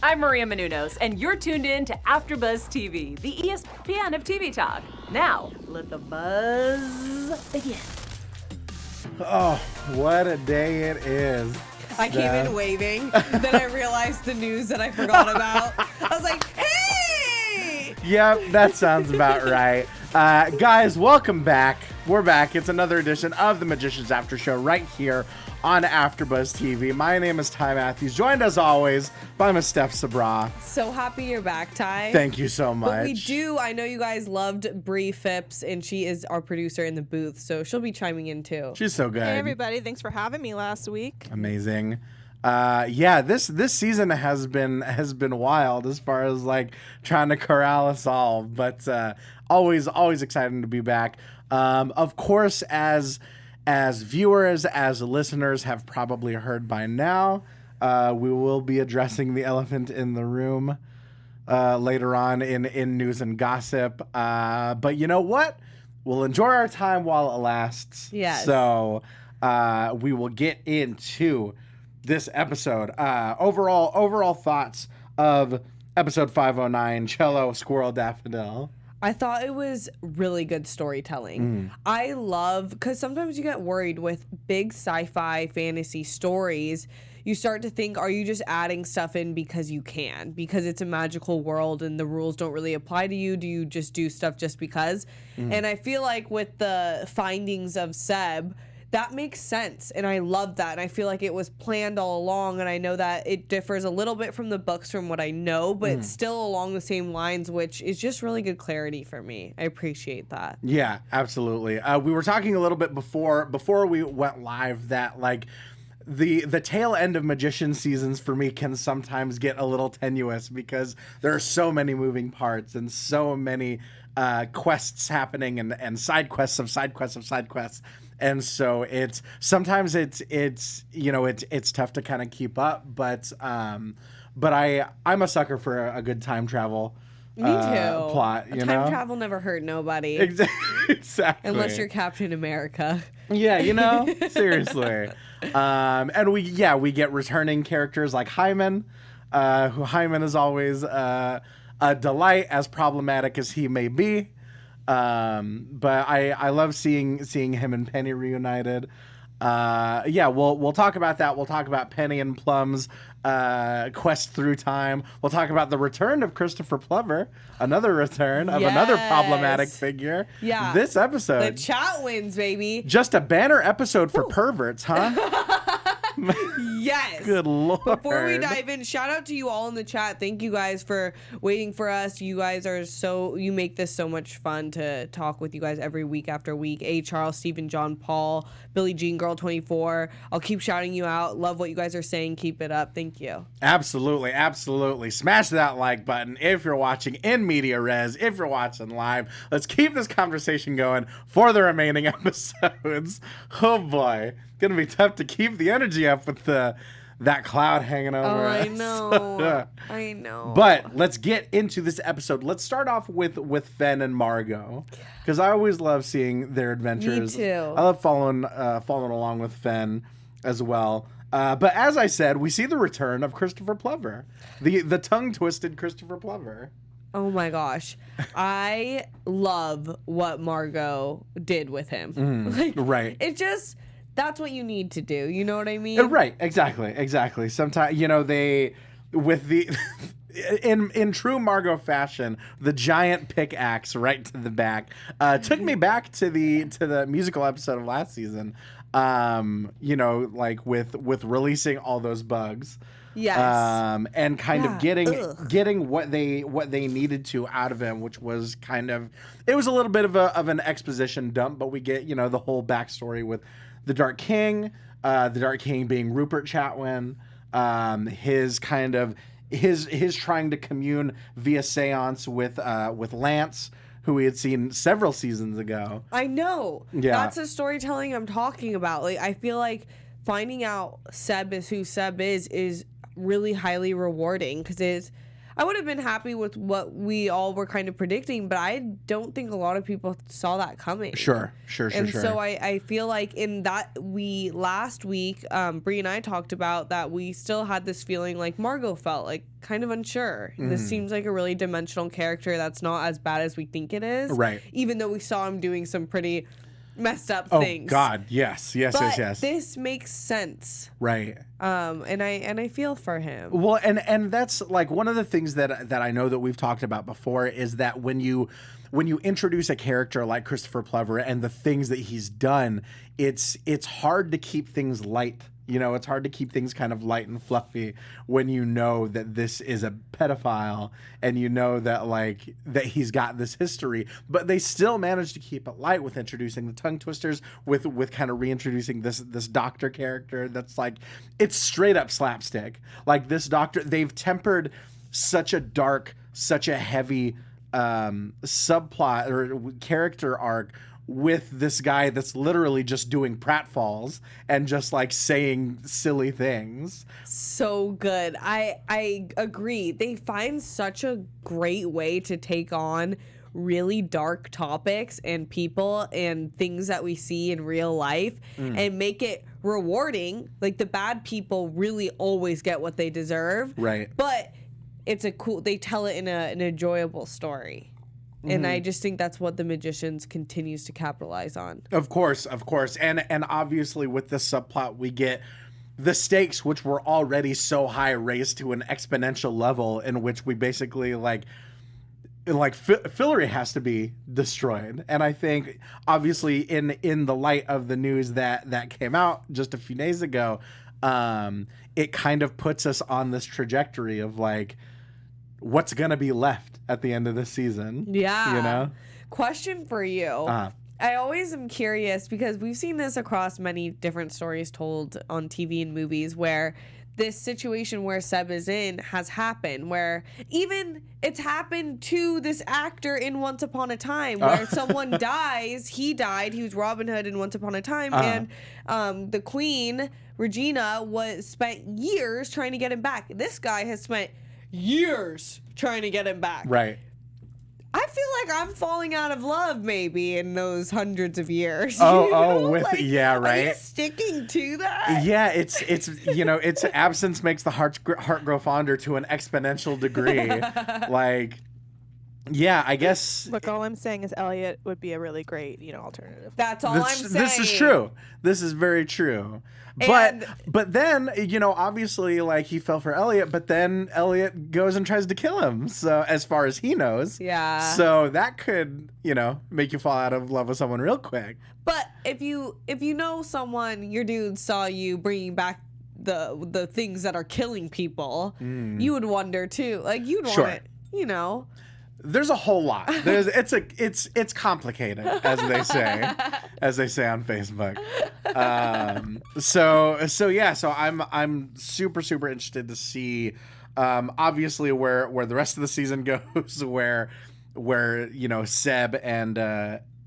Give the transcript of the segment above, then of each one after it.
I'm Maria Menounos, and you're tuned in to AfterBuzz TV, the ESPN of TV talk. Now, let the buzz begin. Oh, what a day it is. I came in waving, then I realized the news that I forgot about. I was like, hey! Yep, that sounds about right. Guys, welcome back. We're back. It's another edition of the Magician's After Show right here on AfterBuzz TV. My name is Ty Matthews, joined as always by Miss Steph Sabraw. So happy you're back, Ty. Thank you so much. But I know you guys loved Bree Phipps, and she is our producer in the booth, so she'll be chiming in too. She's so good. Hey everybody, thanks for having me last week. Amazing. This season has been wild as far as like trying to corral us all, but always exciting to be back. Of course, as viewers, as listeners have probably heard by now, we will be addressing the elephant in the room later on in news and gossip. But you know what? We'll enjoy our time while it lasts. Yes. So we will get into this episode. Overall thoughts of episode 509, Cello, Squirrel, Daffodil. I thought it was really good storytelling. I love, because sometimes you get worried with big sci-fi fantasy stories. You start to think, are you just adding stuff in because you can? Because it's a magical world and the rules don't really apply to you? Do you just do stuff just because? And I feel like with the findings of Seb, that makes sense, and I love that, and I feel like it was planned all along, and I know that it differs a little bit from the books from what I know, but it's still along the same lines, which is just really good clarity for me. I appreciate that. Yeah, absolutely. We were talking a little bit before we went live that like the tail end of Magician seasons for me can sometimes get a little tenuous because there are so many moving parts and so many quests happening and side quests of side quests of side quests. And so it's sometimes it's tough to kind of keep up, but I'm a sucker for a good time travel. Me too. Plot, time travel never hurt nobody. Exactly. Unless you're Captain America. Yeah, seriously. And we get returning characters like Hyman, who Hyman is always a delight, as problematic as he may be. But I love seeing him and Penny reunited. We'll talk about that. We'll talk about Penny and Plum's quest through time. We'll talk about the return of Christopher Plummer, another return of another problematic figure. Yeah. This episode. The chat wins, baby. Just a banner episode for perverts, huh? Yes. Good Lord. Before we dive in, shout out to you all in the chat. Thank you guys for waiting for us. You guys you make this so much fun to talk with you guys every week after week. A. Charles, Stephen, John, Paul, Billie Jean Girl 24. I'll keep shouting you out. Love what you guys are saying. Keep it up. Thank you. Absolutely. Smash that like button if you're watching in media res, if you're watching live. Let's keep this conversation going for the remaining episodes. Oh boy. Gonna be tough to keep the energy up with that cloud hanging over us. I know. But let's get into this episode. Let's start off with Fen and Margo, because I always love seeing their adventures. Me too. I love following along with Fen as well. But as I said, we see the return of Christopher Plummer, the tongue-twisted Christopher Plummer. Oh my gosh. I love what Margo did with him. Right. It just, that's what you need to do. You know what I mean? Right. Exactly. Sometimes, they, with the, in true Margo fashion, the giant pickaxe right to the back, took me back to the musical episode of last season. Like with releasing all those bugs. Yes. And kind of getting what they needed to out of him, which was it was a little bit of an exposition dump, but we get, the whole backstory with the Dark King being Rupert Chatwin, his trying to commune via seance with Lance, who we had seen several seasons ago. I know. Yeah. That's the storytelling I'm talking about. Like, I feel like finding out Seb is who Seb is really highly rewarding, because I would have been happy with what we all were kind of predicting, but I don't think a lot of people saw that coming. Sure. And so I feel like in that last week, Bree and I talked about that we still had this feeling like Margo felt like kind of unsure. This seems like a really dimensional character that's not as bad as we think it is. Right. Even though we saw him doing some pretty messed up Oh things. God, yes. But this makes sense. Right. And I feel for him. Well, and that's like one of the things that I know that we've talked about before is that when you introduce a character like Christopher Plover and the things that he's done, it's hard to keep things light. You know, it's hard to keep things kind of light and fluffy when you know that this is a pedophile and you know that that he's got this history, but they still manage to keep it light with introducing the tongue twisters, with kind of reintroducing this doctor character that's like, it's straight up slapstick. Like this doctor, they've tempered such a dark, such a heavy subplot or character arc with this guy that's literally just doing pratfalls and just like saying silly things. So good. I agree. They find such a great way to take on really dark topics and people and things that we see in real life and make it rewarding. Like the bad people really always get what they deserve. Right. But it's they tell it in an enjoyable story. And I just think that's what The Magicians continues to capitalize on. Of course. And obviously with this subplot, we get the stakes, which were already so high, raised to an exponential level in which we basically like Fillory has to be destroyed. And I think obviously in the light of the news that came out just a few days ago, it kind of puts us on this trajectory of like, what's going to be left at the end of the season. Yeah. You know? Question for you. I always am curious because we've seen this across many different stories told on TV and movies where this situation where Seb is in has happened, where even it's happened to this actor in Once Upon a Time where someone dies. He died. He was Robin Hood in Once Upon a Time. And the Queen, Regina, spent years trying to get him back. This guy has spent years trying to get him back. Right. I feel like I'm falling out of love maybe in those hundreds of years. Yeah, right. Are you sticking to that? Yeah, it's it's absence makes the heart grow fonder to an exponential degree. Like, yeah, I guess. Look, all I'm saying is Elliot would be a really great, alternative. That's all I'm saying. This is true. This is very true. But then, obviously, like, he fell for Elliot, but then Elliot goes and tries to kill him. So, as far as he knows. Yeah. So, that could, make you fall out of love with someone real quick. But if you know someone, your dude saw you bringing back the things that are killing people, you would wonder, too. Like, you'd want it, There's a whole lot. It's complicated, as they say on Facebook. So I'm super super interested to see, obviously where the rest of the season goes, where Seb and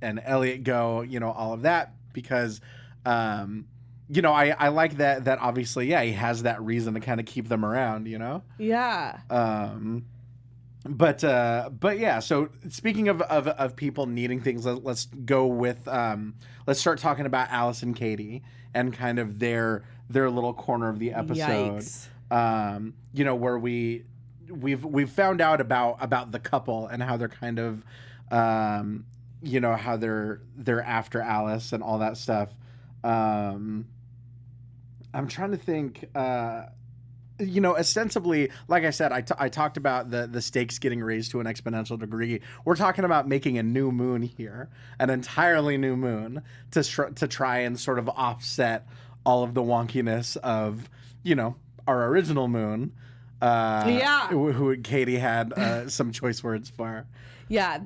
Elliot go, all of that, because I like that obviously he has that reason to kind of keep them around, Yeah. But yeah, so speaking of people needing things, let's go with let's start talking about Alice and Kady and kind of their little corner of the episode. Yikes. Where we've found out about the couple and how they're kind of how they're after Alice and all that stuff. I'm trying to think. Ostensibly, like I said, I talked about the stakes getting raised to an exponential degree. We're talking about making a new moon here, an entirely new moon, to try and sort of offset all of the wonkiness of, our original moon. Who Kady had some choice words for. Yeah,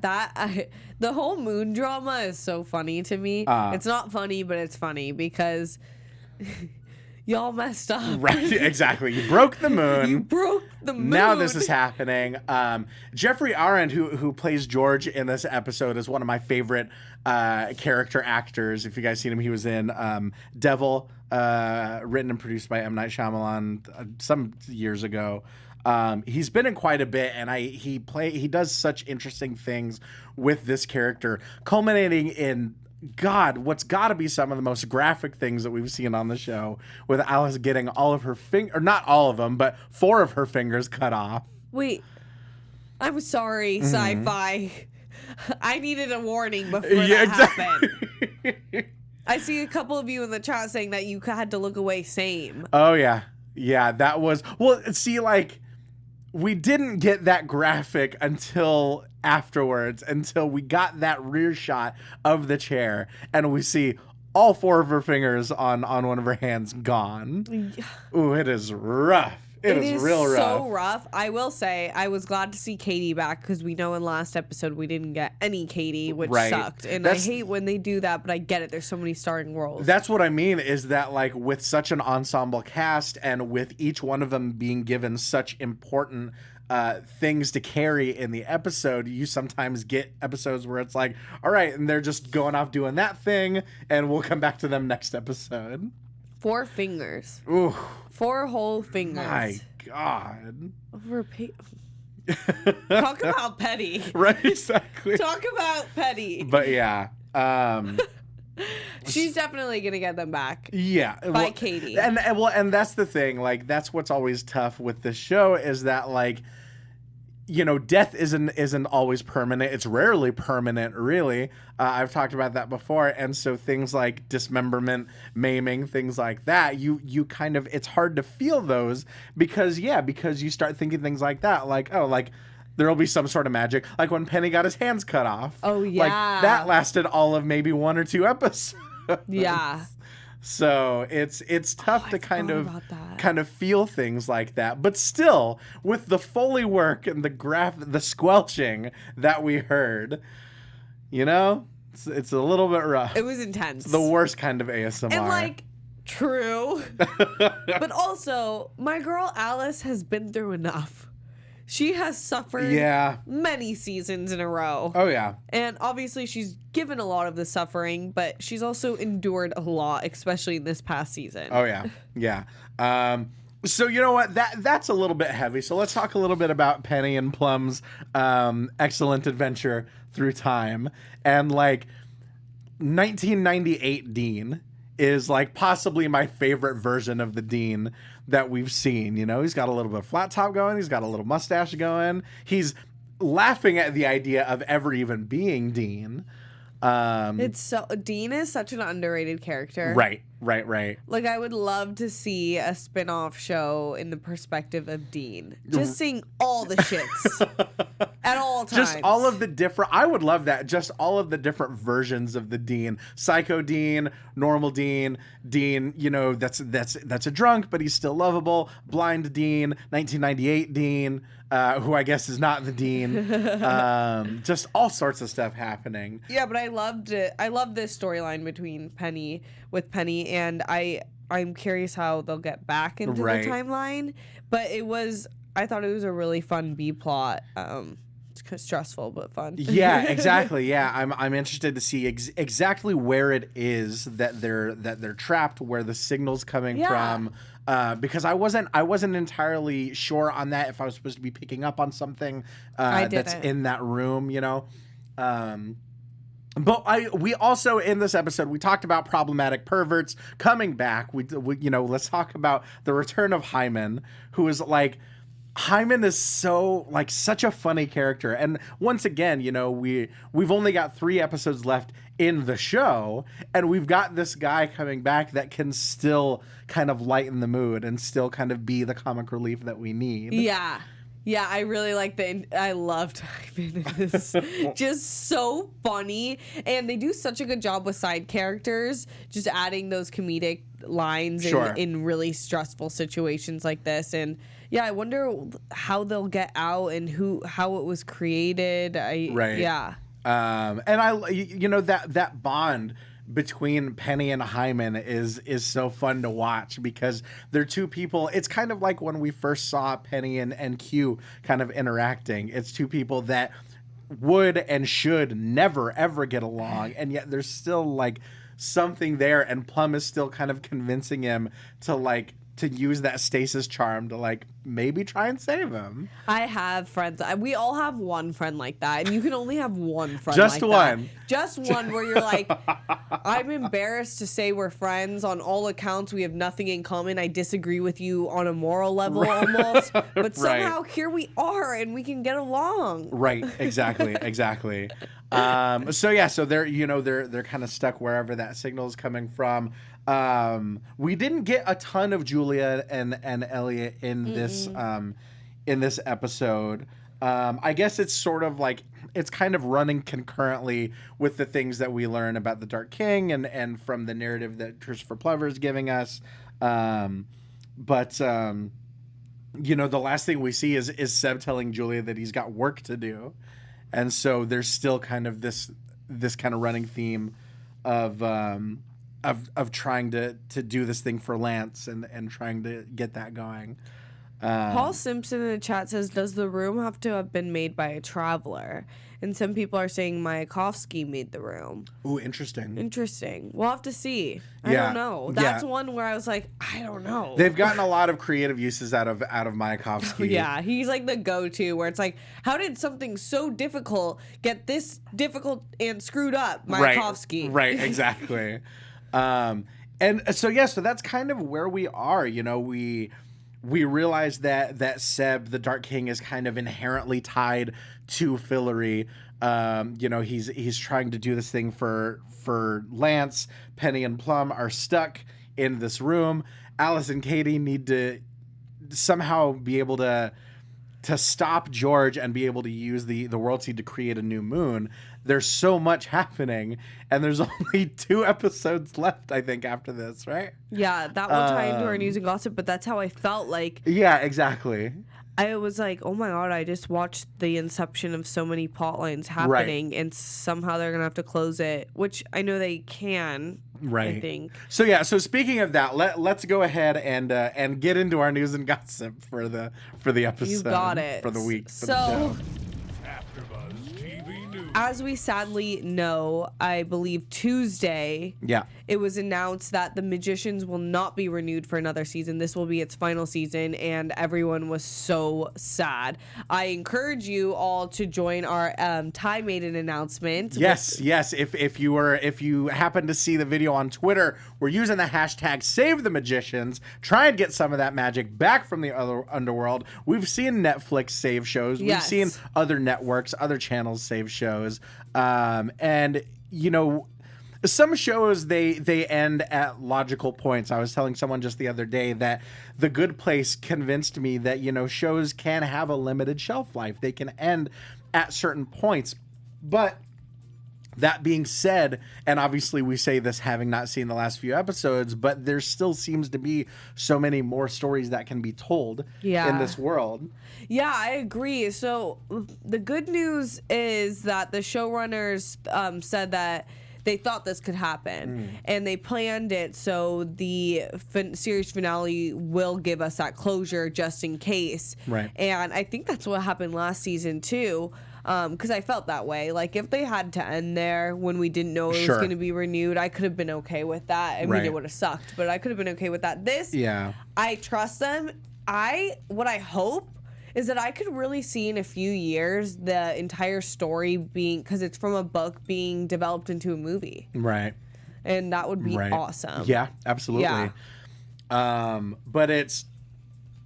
the whole moon drama is so funny to me. It's not funny, but it's funny because y'all messed up. Right, exactly. You broke the moon. You broke the moon. Now this is happening. Jeffrey Arend, who plays George in this episode, is one of my favorite character actors. If you guys seen him, he was in Devil, written and produced by M. Night Shyamalan some years ago. He's been in quite a bit, and he does such interesting things with this character, culminating in what's got to be some of the most graphic things that we've seen on the show, with Alice getting all of her or not all of them, but 4 of her fingers cut off. Wait, I'm sorry, sci-fi. I needed a warning before Yeah, that happened. I see a couple of you in the chat saying that you had to look away. Same. Oh yeah, that was see, like, we didn't get that graphic until afterwards, until we got that rear shot of the chair, and we see all 4 of her fingers on one of her hands gone. Ooh, it is rough. It is real rough. So rough. I will say I was glad to see Kady back, because we know in last episode we didn't get any Kady, which sucked. And I hate when they do that, but I get it. There's so many starring roles. That's what I mean, is that, like, with such an ensemble cast, and with each one of them being given such important things to carry in the episode, you sometimes get episodes where it's like, all right, and they're just going off doing that thing, and we'll come back to them next episode. 4 fingers. Ooh. 4 whole fingers. My God. Talk about petty. Right, exactly. Talk about petty. But yeah. She's definitely gonna get them back. Yeah. By Kady. And that's the thing. Like, that's what's always tough with this show, is that, like, you know, death isn't always permanent. It's rarely permanent, really. I've talked about that before. And so things like dismemberment, maiming, things like that, you kind of, it's hard to feel those, because you start thinking things like that, like, oh, like, there'll be some sort of magic, like when Penny got his hands cut off. Oh yeah, like that lasted all of maybe 1 or 2 episodes. Yeah. So it's tough to kind of feel things like that, but still, with the Foley work and the squelching that we heard, you know, it's a little bit rough. It was intense. It's the worst kind of ASMR. And, like, true, but also my girl Alice has been through enough. She has suffered many seasons in a row. Oh, yeah. And obviously she's given a lot of the suffering, but she's also endured a lot, especially in this past season. Oh, yeah. Yeah. So, you know what? That's a little bit heavy. So let's talk a little bit about Penny and Plum's excellent adventure through time. And, like, 1998 Dean is, like, possibly my favorite version of the Dean that we've seen. You know, he's got a little bit of flat top going. He's got a little mustache going. He's laughing at the idea of ever even being Dean. Dean is such an underrated character. Right. Like, I would love to see a spin-off show in the perspective of Dean. Just seeing all the shits at all times. Just all of the different, I would love that. Just all of the different versions of the Dean. Psycho Dean, normal Dean, you know, that's a drunk, but he's still lovable. Blind Dean, 1998 Dean, who I guess is not the Dean. Just all sorts of stuff happening. Yeah, but I loved it. I love this storyline with Penny, and I'm curious how they'll get back into the timeline. But I thought it was a really fun B plot. It's stressful but fun. Yeah, exactly. Yeah, I'm interested to see exactly where it is that they're trapped, where the signal's coming from. Because I wasn't entirely sure on that, if I was supposed to be picking up on something that's in that room, you know. But we also, in this episode, we talked about problematic perverts coming back. We you know, let's talk about the return of Hyman, who is like, Hyman is such a funny character. And once again, you know, we've only got 3 episodes left in the show, and we've got this guy coming back that can still kind of lighten the mood and still kind of be the comic relief that we need. Yeah, I really like I loved Hyman. It's just so funny. And they do such a good job with side characters, just adding those comedic lines in really stressful situations like this. And yeah, I wonder how they'll get out and how it was created. Yeah. And you know, that bond between Penny and Hyman is so fun to watch, because they're 2 people. It's kind of like when we first saw Penny and Q kind of interacting. It's 2 people that would and should never ever get along, and yet there's still like something there, and Plum is still kind of convincing him to use that stasis charm to like maybe try and save him. I have friends. We all have one friend like that, and you can only have one friend. Just like one. That. Just one where you're like, I'm embarrassed to say we're friends. On all accounts, we have nothing in common. I disagree with you on a moral level almost, but somehow here we are, and we can get along. Right. Exactly. Exactly. So they're kind of stuck wherever that signal is coming from. We didn't get a ton of Julia and Elliot in this episode. I guess it's sort of like it's kind of running concurrently with the things that we learn about the Dark King and from the narrative that Christopher Plover is giving us. The last thing we see is Seb telling Julia that he's got work to do. And so there's still kind of this kind of running theme of trying to do this thing for Lance and trying to get that going. Paul Simpson in the chat says, does the room have to have been made by a traveler? And some people are saying Mayakovsky made the room. Ooh, interesting. Interesting. We'll have to see. I Yeah. don't know. That's one where I was like, I don't know. They've gotten a lot of creative uses out of Mayakovsky. Yeah, he's like the go-to where it's like, how did something so difficult get this difficult and screwed up? Mayakovsky. Right, exactly. So that's kind of where we are. We realize that Seb, the Dark King, is kind of inherently tied to Fillory. He's trying to do this thing for Lance. Penny and Plum are stuck in this room. Alice and Kady need to somehow be able to stop George and be able to use the World Seed to create a new moon. There's so much happening, and there's only 2 episodes left, I think, after this, right? Yeah, that will tie into our news and gossip, but that's how I felt like. Yeah, exactly. I was like, oh my God, I just watched the inception of so many plot lines happening, and somehow they're going to have to close it, which I know they can, right. I think. So speaking of that, let's go ahead and get into our news and gossip for the episode. You got it. For the week. So, the show. AfterBuzz TV News. as we sadly know, I believe Tuesday, it was announced that The Magicians will not be renewed for another season. This will be its final season, and everyone was so sad. I encourage you all to join our Ty made an announcement. Yes. If you happen to see the video on Twitter, we're using the hashtag #SaveTheMagicians. Try and get some of that magic back from the other underworld. We've seen Netflix save shows. We've seen other networks, other channels save shows. Some shows they end at logical points. I was telling someone just the other day that The Good Place convinced me that shows can have a limited shelf life. They can end at certain points. But that being said, and obviously we say this having not seen the last few episodes, but there still seems to be so many more stories that can be told in this world. Yeah, I agree. So the good news is that the showrunners said that they thought this could happen, and they planned it so the series finale will give us that closure just in case. Right. And I think that's what happened last season too, because I felt that way. Like if they had to end there when we didn't know it was going to be renewed, I could have been okay with that. I mean, it would have sucked, but I could have been okay with that. I trust them. What I hope is that I could really see in a few years the entire story being, because it's from a book, being developed into a movie. Right. And that would be awesome. Yeah, absolutely. Yeah. But it's,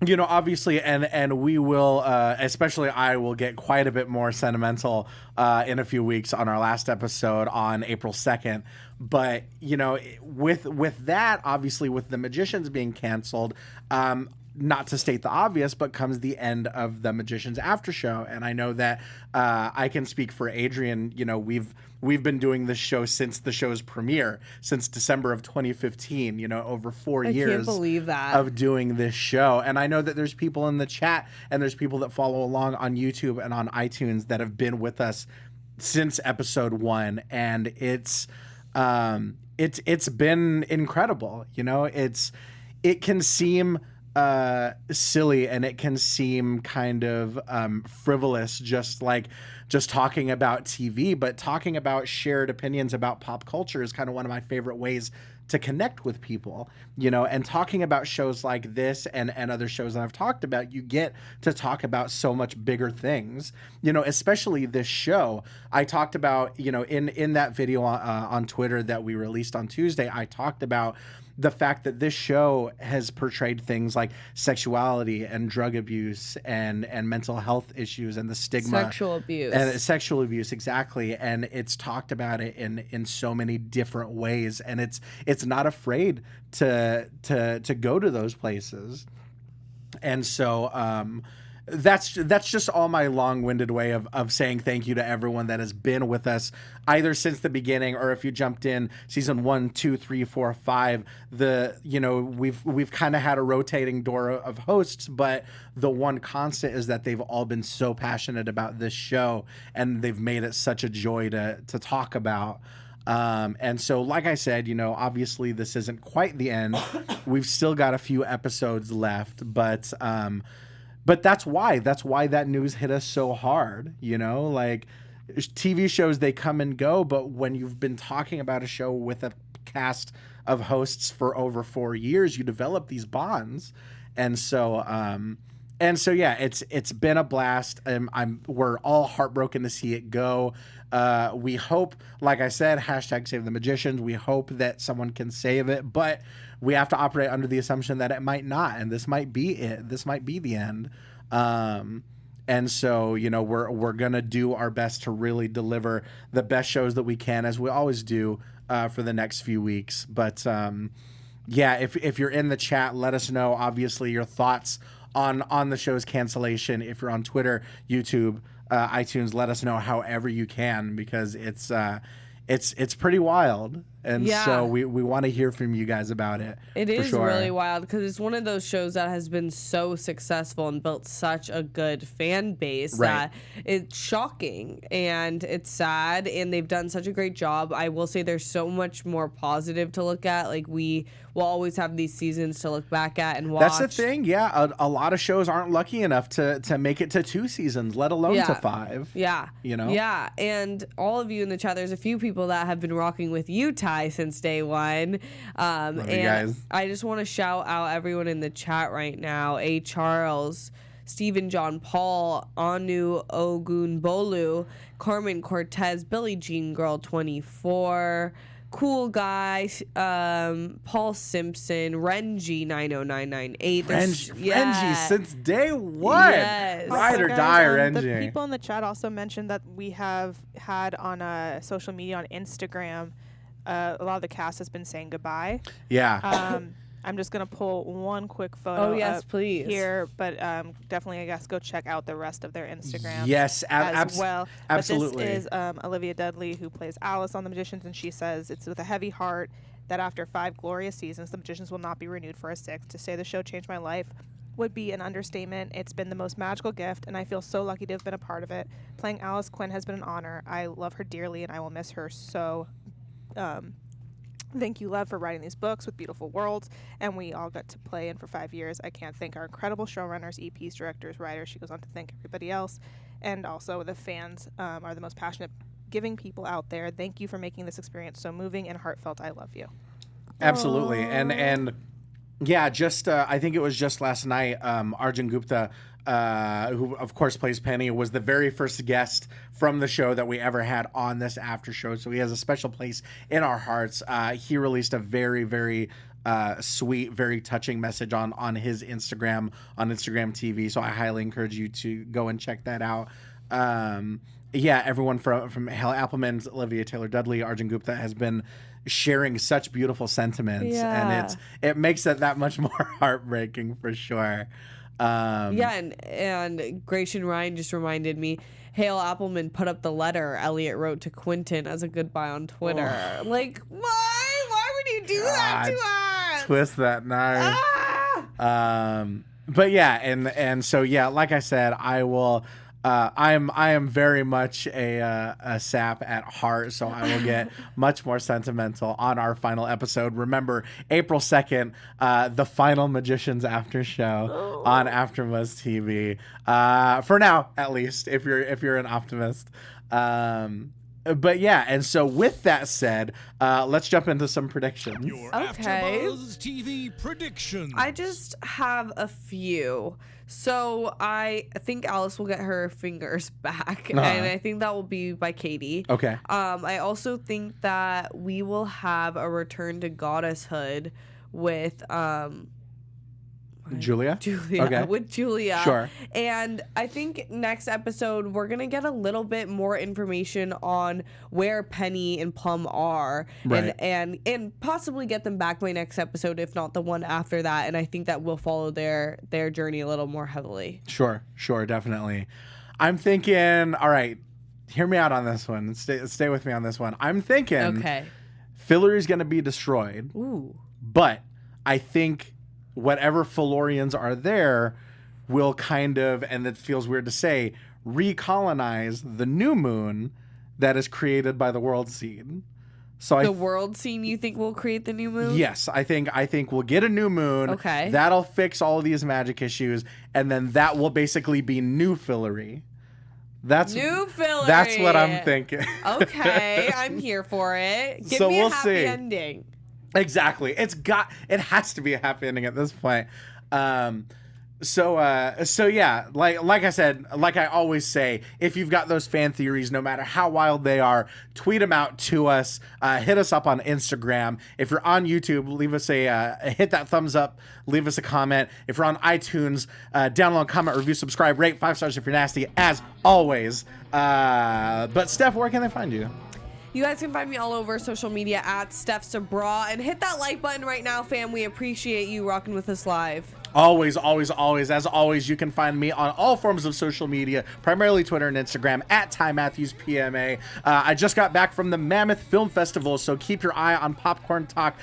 obviously, and we will, especially I will get quite a bit more sentimental in a few weeks on our last episode on April 2nd. But, with that, obviously, with The Magicians being canceled, not to state the obvious, but comes the end of The Magicians after show. And I know that I can speak for Adrian. We've been doing this show since the show's premiere, since December of 2015, over 4 years. I can't believe that. Of doing this show. And I know that there's people in the chat and there's people that follow along on YouTube and on iTunes that have been with us since episode 1. And it's been incredible. It can seem silly and it can seem kind of frivolous, just talking about TV, but talking about shared opinions about pop culture is kind of one of my favorite ways to connect with people, you know, and talking about shows like this and other shows that I've talked about, you get to talk about so much bigger things, you know, especially this show. I talked about, you know, in that video on Twitter that we released on Tuesday, I talked about the fact that this show has portrayed things like sexuality and drug abuse and mental health issues and the stigma. Sexual abuse. And sexual abuse, exactly. And it's talked about it in so many different ways. And it's not afraid to go to those places. And so that's just all my long-winded way of saying thank you to everyone that has been with us either since the beginning, or if you jumped in season 1, 2, 3, 4, 5, we've kind of had a rotating door of hosts, but the one constant is that they've all been so passionate about this show and they've made it such a joy to talk about. And so, like I said, you know, obviously this isn't quite the end. We've still got a few episodes left, but that's why that news hit us so hard, you know, like TV shows, they come and go. But when you've been talking about a show with a cast of hosts for over 4 years, you develop these bonds. And so yeah, it's been a blast. We're all heartbroken to see it go. We hope, like I said, hashtag save the magicians. We hope that someone can save it, but we have to operate under the assumption that it might not, and this might be it. This might be the end. And so, you know, we're gonna do our best to really deliver the best shows that we can, as we always do, for the next few weeks. But yeah, if you're in the chat, let us know, obviously, your thoughts on the show's cancellation. If you're on Twitter, YouTube, iTunes, let us know however you can, because it's pretty wild. And so we want to hear from you guys about it. It for is sure. really wild because it's one of those shows that has been so successful and built such a good fan base that it's shocking and it's sad, and they've done such a great job. I will say there's so much more positive to look at. Like, we will always have these seasons to look back at and watch. That's the thing. Yeah, a lot of shows aren't lucky enough to make it to 2 seasons, let alone to 5. Yeah. You know? Yeah. And all of you in the chat, there's a few people that have been rocking with you, Ty, since day one. Love you And guys. I just want to shout out everyone in the chat right now. A. Charles, Stephen John Paul, Anu Ogunbolu, Carmen Cortez, Billie Jean Girl 24, Cool Guy, Paul Simpson, Renji 90998. Renji since day one. Yes. Ride or Also, die, guys, Renji. The people in the chat also mentioned that we have had on social media, on Instagram, a lot of the cast has been saying goodbye. Yeah. I'm just going to pull one quick photo Oh, yes, up please. here, but definitely, I guess, go check out the rest of their Instagrams Yes, as well. absolutely. But this is Olivia Dudley, who plays Alice on The Magicians, and she says, "It's with a heavy heart that after 5 glorious seasons, The Magicians will not be renewed for a 6th. To say the show changed my life would be an understatement. It's been the most magical gift, and I feel so lucky to have been a part of it. Playing Alice Quinn has been an honor. I love her dearly, and I will miss her so. Thank you, Lev, for writing these books with beautiful worlds, and we all got to play in for 5 years. I can't thank our incredible showrunners, EPs, directors, writers." She goes on to thank everybody else, and also the fans are the most passionate, giving people out there. Thank you for making this experience so moving and heartfelt. I love you. Absolutely. And yeah, just I think it was just last night, Arjun Gupta, who of course plays Penny, was the very first guest from the show that we ever had on this after show. So he has a special place in our hearts. He released a very, very sweet, very touching message on his Instagram, on Instagram TV. So I highly encourage you to go and check that out. Yeah, everyone from Hale Appleman, Olivia Taylor Dudley, Arjun Gupta has been sharing such beautiful sentiments, and it makes it that much more heartbreaking for sure. And Gratian Ryan just reminded me, Hale Appleman put up the letter Elliot wrote to Quentin as a goodbye on Twitter. Oh. Like, why? Why would you do that to us? Twist that knife. But yeah, and so yeah, like I said, I will. I am very much a sap at heart, so I will get much more sentimental on our final episode. Remember, April 2nd, the final Magicians after show on AfterBuzz TV. For now, at least, if you're an optimist. But yeah, and so with that said, let's jump into some predictions. Your Okay. AfterBuzz TV predictions. I just have a few. So I think Alice will get her fingers back, and I think that will be by Kady. Okay. I also think that we will have a return to goddesshood with Julia? Julia. Okay. With Julia. Sure. And I think next episode we're gonna get a little bit more information on where Penny and Plum are, Right. and possibly get them back by next episode, if not the one after that. And I think that we'll follow their journey a little more heavily. Sure, definitely. I'm thinking, all right, hear me out on this one. Stay with me on this one. I'm thinking Okay. Fillory's going to be destroyed, Ooh. but I think whatever Fillorians are there will kind of, and it feels weird to say, recolonize the new moon that is created by the world seed. So The world scene you think will create the new moon? Yes, I think we'll get a new moon. Okay. That'll fix all of these magic issues, and then that will basically be new Fillory. That's New Fillory. That's what I'm thinking. Okay, I'm here for it. Give So me we'll a happy see. ending. Exactly. It has to be a happy ending at this point. So yeah, like I said, like I always say, if you've got those fan theories, no matter how wild they are, tweet them out to us. Hit us up on Instagram. If you're on YouTube, leave us hit that thumbs up. Leave us a comment. If you're on iTunes, download, comment, review, subscribe, rate 5 stars if you're nasty, as always. But Steph, where can they find you? You guys can find me all over social media at Steph Sabraw, and hit that like button right now, fam. We appreciate you rocking with us live. Always. As always, you can find me on all forms of social media, primarily Twitter and Instagram, at Ty Matthews PMA. I just got back from the Mammoth Film Festival, so keep your eye on Popcorn Talk.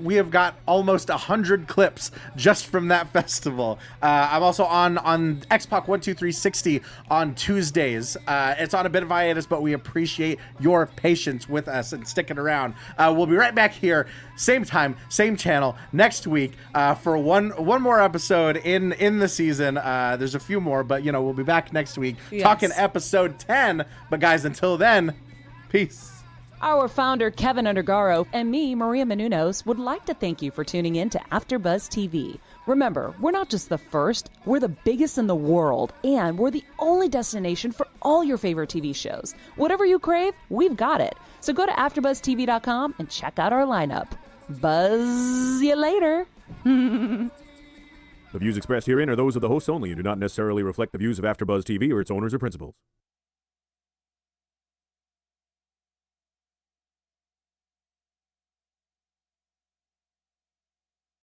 We have got almost 100 clips just from that festival. I'm also on Xpac 12360 on Tuesdays. It's on a bit of hiatus, but we appreciate your patience with us and sticking around. We'll be right back here, same time, same channel, next week for one more episode in the season. There's a few more, but we'll be back next week talking episode 10. But guys, until then, peace. Our founder, Keven Undergaro, and me, Maria Menounos, would like to thank you for tuning in to AfterBuzz TV. Remember, we're not just the first, we're the biggest in the world, and we're the only destination for all your favorite TV shows. Whatever you crave, we've got it. So go to AfterBuzzTV.com and check out our lineup. Buzz you later. The views expressed herein are those of the hosts only and do not necessarily reflect the views of AfterBuzz TV or its owners or principals.